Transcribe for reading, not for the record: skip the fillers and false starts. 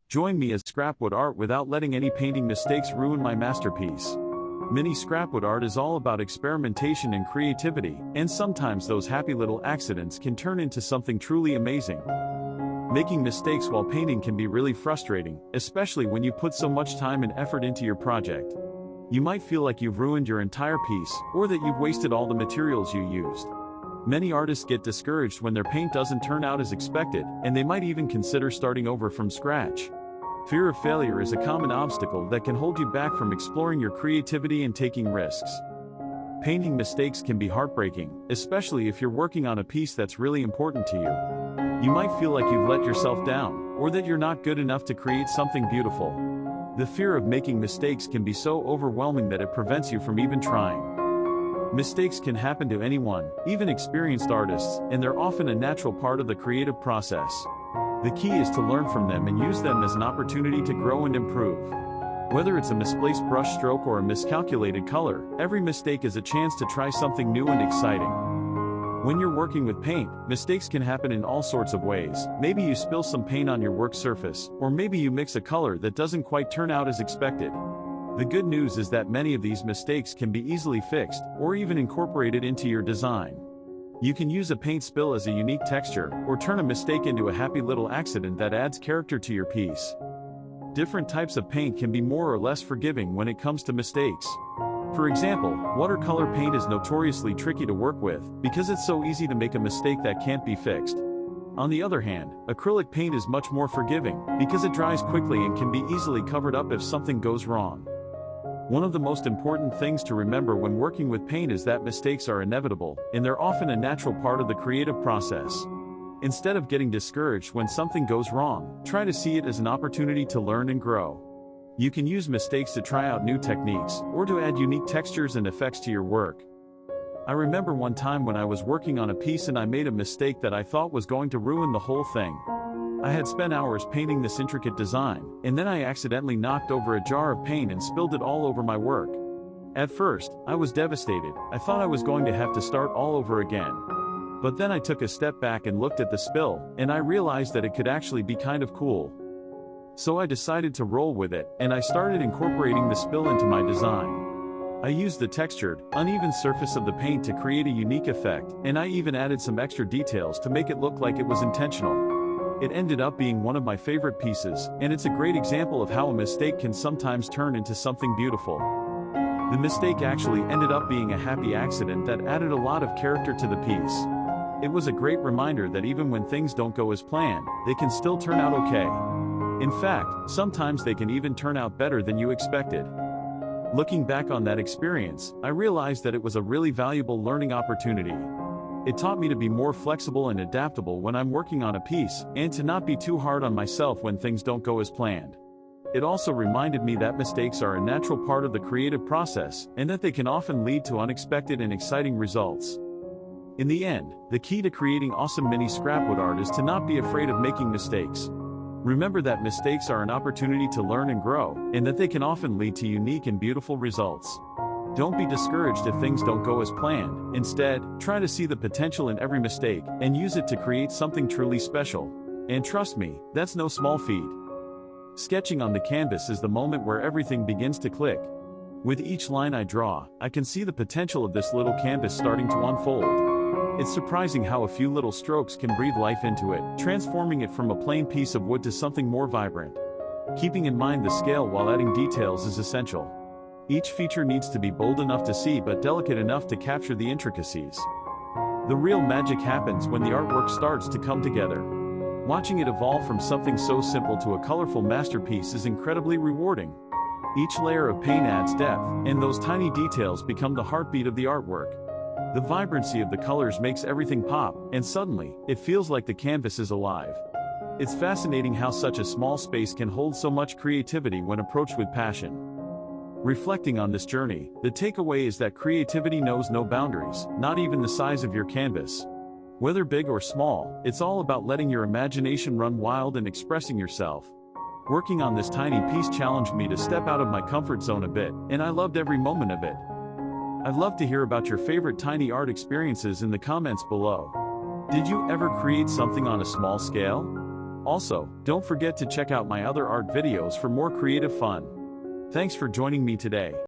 Join me as scrapwood art without letting any painting mistakes ruin my masterpiece. Mini scrapwood art is all about experimentation and creativity, and sometimes those happy little accidents can turn into something truly amazing. Making mistakes while painting can be really frustrating, especially when you put so much time and effort into your project. You might feel like you've ruined your entire piece, or that you've wasted all the materials you used. Many artists get discouraged when their paint doesn't turn out as expected, and they might even consider starting over from scratch. Fear of failure is a common obstacle that can hold you back from exploring your creativity and taking risks. Painting mistakes can be heartbreaking, especially if you're working on a piece that's really important to you. You might feel like you've let yourself down, or that you're not good enough to create something beautiful. The fear of making mistakes can be so overwhelming that it prevents you from even trying. Mistakes can happen to anyone, even experienced artists, and they're often a natural part of the creative process. The key is to learn from them and use them as an opportunity to grow and improve. Whether it's a misplaced brush stroke or a miscalculated color, every mistake is a chance to try something new and exciting. When you're working with paint, mistakes can happen in all sorts of ways. Maybe you spill some paint on your work surface, or maybe you mix a color that doesn't quite turn out as expected. The good news is that many of these mistakes can be easily fixed, or even incorporated into your design. You can use a paint spill as a unique texture, or turn a mistake into a happy little accident that adds character to your piece. Different types of paint can be more or less forgiving when it comes to mistakes. For example, watercolor paint is notoriously tricky to work with, because it's so easy to make a mistake that can't be fixed. On the other hand, acrylic paint is much more forgiving, because it dries quickly and can be easily covered up if something goes wrong. One of the most important things to remember when working with paint is that mistakes are inevitable, and they're often a natural part of the creative process. Instead of getting discouraged when something goes wrong, try to see it as an opportunity to learn and grow. You can use mistakes to try out new techniques, or to add unique textures and effects to your work. I remember one time when I was working on a piece and I made a mistake that I thought was going to ruin the whole thing. I had spent hours painting this intricate design, and then I accidentally knocked over a jar of paint and spilled it all over my work. At first, I was devastated. I thought I was going to have to start all over again. But then I took a step back and looked at the spill, and I realized that it could actually be kind of cool. So I decided to roll with it, and I started incorporating the spill into my design. I used the textured, uneven surface of the paint to create a unique effect, and I even added some extra details to make it look like it was intentional. It ended up being one of my favorite pieces, and it's a great example of how a mistake can sometimes turn into something beautiful. The mistake actually ended up being a happy accident that added a lot of character to the piece. It was a great reminder that even when things don't go as planned, they can still turn out okay. In fact, sometimes they can even turn out better than you expected. Looking back on that experience, I realized that it was a really valuable learning opportunity. It taught me to be more flexible and adaptable when I'm working on a piece, and to not be too hard on myself when things don't go as planned. It also reminded me that mistakes are a natural part of the creative process, and that they can often lead to unexpected and exciting results. In the end, the key to creating awesome mini scrapwood art is to not be afraid of making mistakes. Remember that mistakes are an opportunity to learn and grow, and that they can often lead to unique and beautiful results. Don't be discouraged if things don't go as planned. Instead, try to see the potential in every mistake, and use it to create something truly special. And trust me, that's no small feat. Sketching on the canvas is the moment where everything begins to click. With each line I draw, I can see the potential of this little canvas starting to unfold. It's surprising how a few little strokes can breathe life into it, transforming it from a plain piece of wood to something more vibrant. Keeping in mind the scale while adding details is essential. Each feature needs to be bold enough to see but delicate enough to capture the intricacies. The real magic happens when the artwork starts to come together. Watching it evolve from something so simple to a colorful masterpiece is incredibly rewarding. Each layer of paint adds depth, and those tiny details become the heartbeat of the artwork. The vibrancy of the colors makes everything pop, and suddenly, it feels like the canvas is alive. It's fascinating how such a small space can hold so much creativity when approached with passion. Reflecting on this journey, the takeaway is that creativity knows no boundaries, not even the size of your canvas. Whether big or small, it's all about letting your imagination run wild and expressing yourself. Working on this tiny piece challenged me to step out of my comfort zone a bit, and I loved every moment of it. I'd love to hear about your favorite tiny art experiences in the comments below. Did you ever create something on a small scale? Also, don't forget to check out my other art videos for more creative fun. Thanks for joining me today.